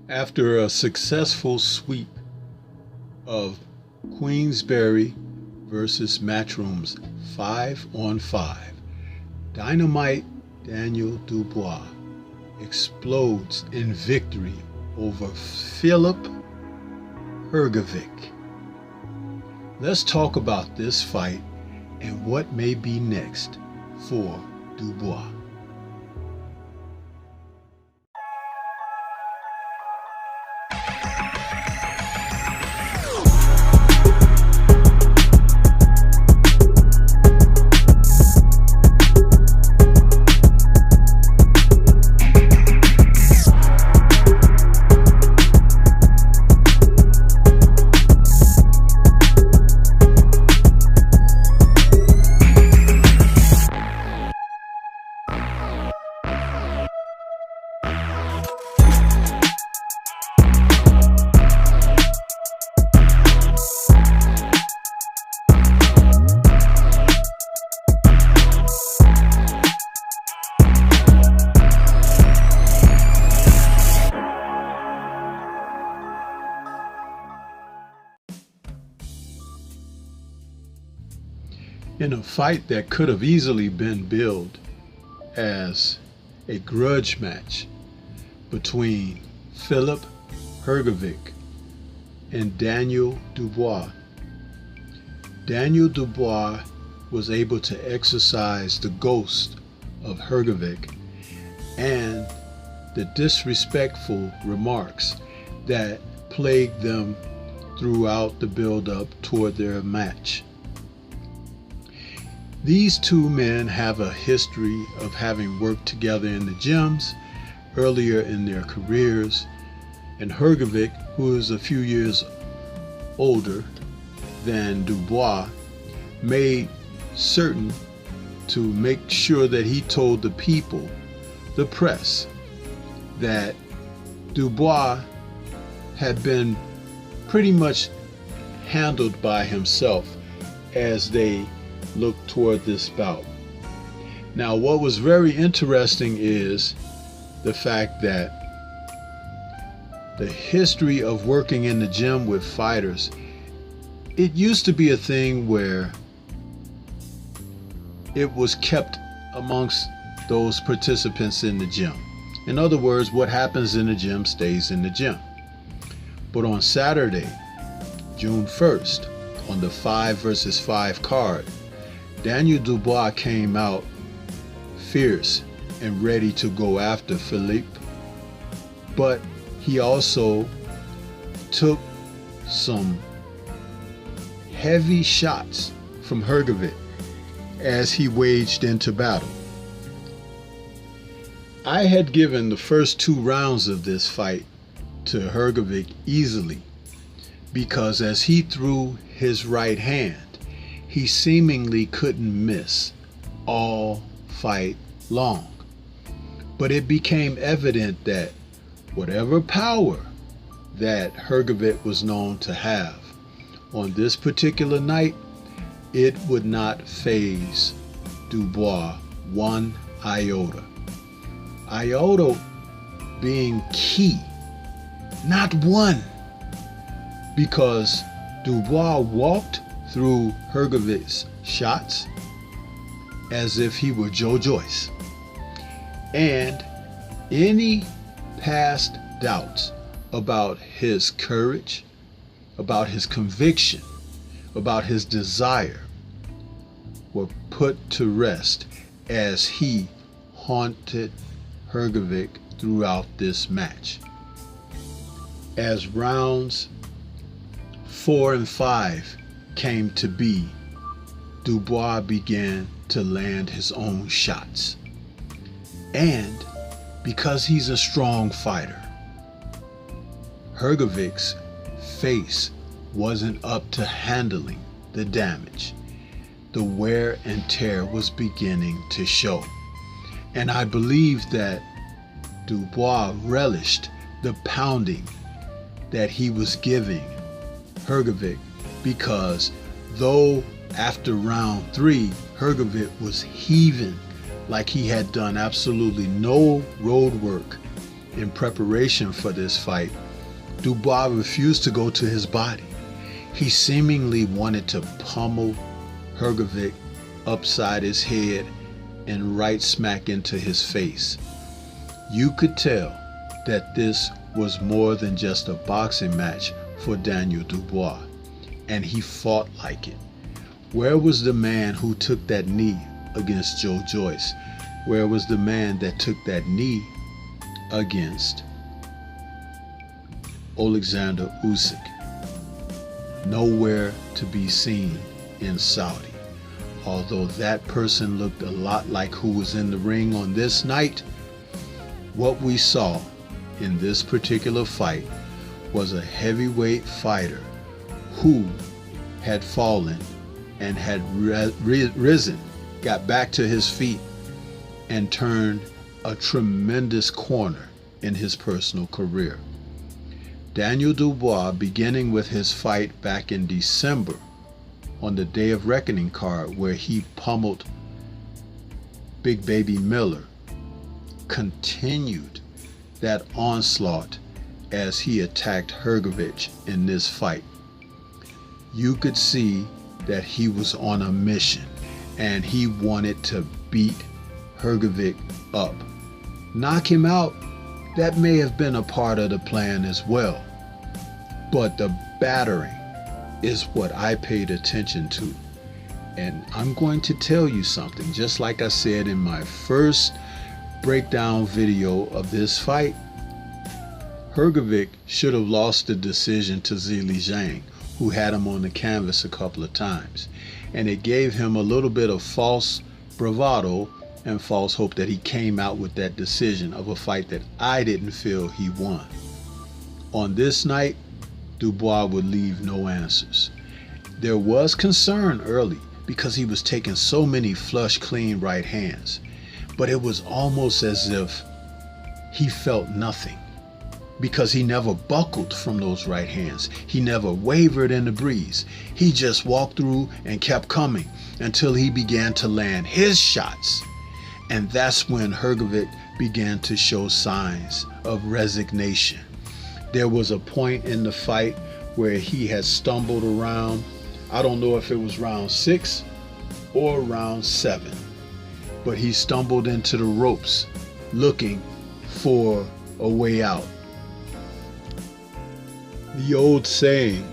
After a successful sweep of Queensberry versus Matchroom's 5-on-5, Dynamite Daniel Dubois explodes in victory over Philip Hrgovic. Let's talk about this fight and what may be next for Dubois. In a fight that could have easily been billed as a grudge match between Philip Hrgovic and Daniel Dubois, Daniel Dubois was able to exorcise the ghost of Hrgovic and the disrespectful remarks that plagued them throughout the build-up toward their match. These two men have a history of having worked together in the gyms earlier in their careers, and Hrgovic, who is a few years older than Dubois, made certain to make sure that he told the people, the press, that Dubois had been pretty much handled by himself as they look toward this bout. Now, what was very interesting is the fact that the history of working in the gym with fighters, it used to be a thing where it was kept amongst those participants in the gym. In other words, what happens in the gym stays in the gym. But on Saturday, June 1st, on the 5 versus 5 card, Daniel Dubois came out fierce and ready to go after Philippe, but he also took some heavy shots from Hrgovic as he waged into battle. I had given the first 2 rounds of this fight to Hrgovic easily, because as he threw his right hand, he seemingly couldn't miss all fight long. But it became evident that whatever power that Hrgovic was known to have, on this particular night, it would not faze Dubois one iota. Iota being key, not one, because Dubois walked through Hrgovic's shots as if he were Joe Joyce. And any past doubts about his courage, about his conviction, about his desire were put to rest as he haunted Hrgovic throughout this match. As rounds 4 and 5 came to be, Dubois began to land his own shots. And because he's a strong fighter, Hrgovic's face wasn't up to handling the damage. The wear and tear was beginning to show. And I believe that Dubois relished the pounding that he was giving Hrgovic, because though after round 3, Hrgovic was heaving like he had done absolutely no road work in preparation for this fight, Dubois refused to go to his body. He seemingly wanted to pummel Hrgovic upside his head and right smack into his face. You could tell that this was more than just a boxing match for Daniel Dubois, and he fought like it. Where was the man who took that knee against Joe Joyce? Where was the man that took that knee against Alexander Usyk? Nowhere to be seen in Saudi. Although that person looked a lot like who was in the ring on this night, what we saw in this particular fight was a heavyweight fighter who had fallen and had risen, got back to his feet, and turned a tremendous corner in his personal career. Daniel Dubois, beginning with his fight back in December on the Day of Reckoning card where he pummeled Big Baby Miller, continued that onslaught as he attacked Hrgovic in this fight. You could see that he was on a mission and he wanted to beat Hrgovic up. Knock him out, that may have been a part of the plan as well. But the battering is what I paid attention to. And I'm going to tell you something, just like I said in my first breakdown video of this fight. Hrgovic should have lost the decision to Zhilei Zhang, who had him on the canvas a couple of times. And it gave him a little bit of false bravado and false hope that he came out with that decision of a fight that I didn't feel he won. On this night, Dubois would leave no answers. There was concern early because he was taking so many flush, clean right hands, but it was almost as if he felt nothing because he never buckled from those right hands. He never wavered in the breeze. He just walked through and kept coming until he began to land his shots. And that's when Hrgovic began to show signs of resignation. There was a point in the fight where he had stumbled around. I don't know if it was round 6 or round 7, but he stumbled into the ropes looking for a way out. The old saying,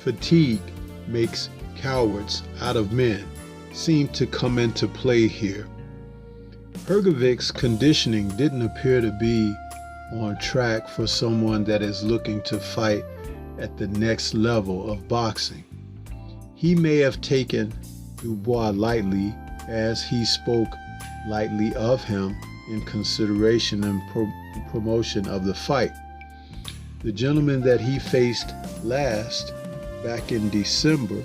fatigue makes cowards out of men, seemed to come into play here. Hrgovic's conditioning didn't appear to be on track for someone that is looking to fight at the next level of boxing. He may have taken Dubois lightly as he spoke lightly of him in consideration and promotion of the fight. The gentleman that he faced last back in December,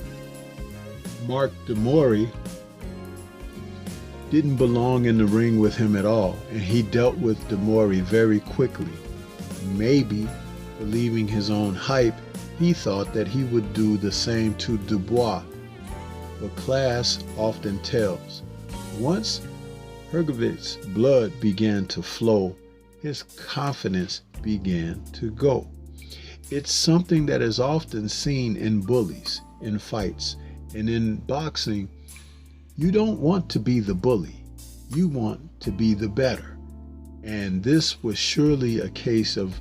Mark DeMori, didn't belong in the ring with him at all, and he dealt with DeMori very quickly. Maybe, believing his own hype, he thought that he would do the same to Dubois. But class often tells. Once Hrgovic's blood began to flow, his confidence began to go. It's something that is often seen in bullies, in fights, and in boxing. You don't want to be the bully. You want to be the better. And this was surely a case of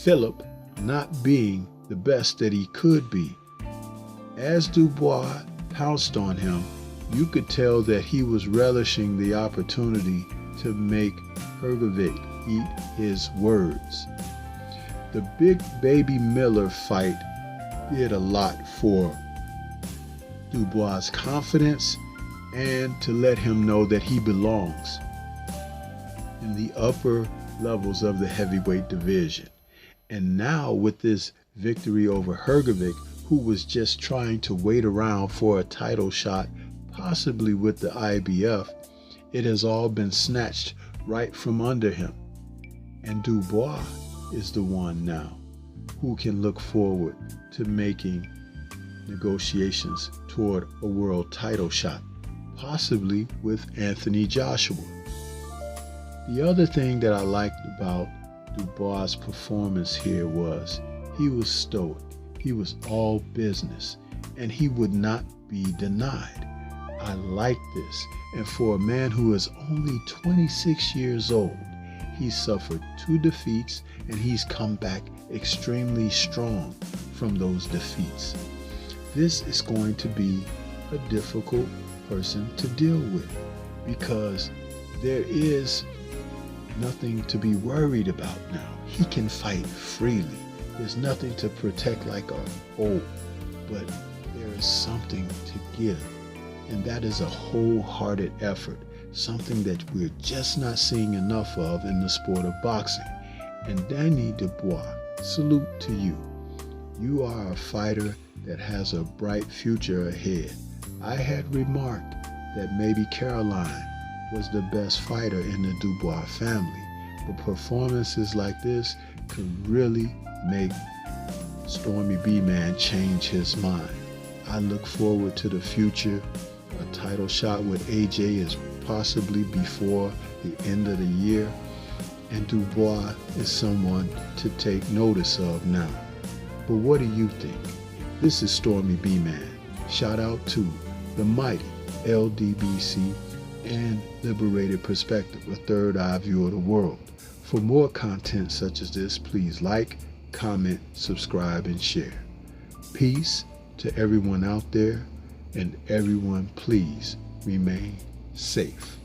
Philip not being the best that he could be. As Dubois pounced on him, you could tell that he was relishing the opportunity to make Hrgovic eat his words. The Big Baby Miller fight did a lot for Dubois' confidence and to let him know that he belongs in the upper levels of the heavyweight division. And now with this victory over Hrgovic, who was just trying to wait around for a title shot, possibly with the IBF, it has all been snatched right from under him. And Dubois is the one now who can look forward to making negotiations toward a world title shot, possibly with Anthony Joshua. The other thing that I liked about Dubois' performance here was he was stoic, he was all business, and he would not be denied. I like this, and for a man who is only 26 years old, he suffered 2 defeats and he's come back extremely strong from those defeats. This is going to be a difficult person to deal with because there is nothing to be worried about now. He can fight freely. There's nothing to protect like a oath, but there is something to give, and that is a wholehearted effort, something that we're just not seeing enough of in the sport of boxing. And Dynamite Dubois, salute to you. You are a fighter that has a bright future ahead. I had remarked that maybe Caroline was the best fighter in the Dubois family, but performances like this could really make Stormy B-Man change his mind. I look forward to the future. A title shot with AJ is possibly before the end of the year, and Dubois is someone to take notice of now. But what do you think? This is Stormy B-Man. Shout out to the mighty LDBC and Liberated Perspective, a third eye view of the world. For more content such as this, please like, comment, subscribe, and share. Peace to everyone out there, and everyone please remain safe.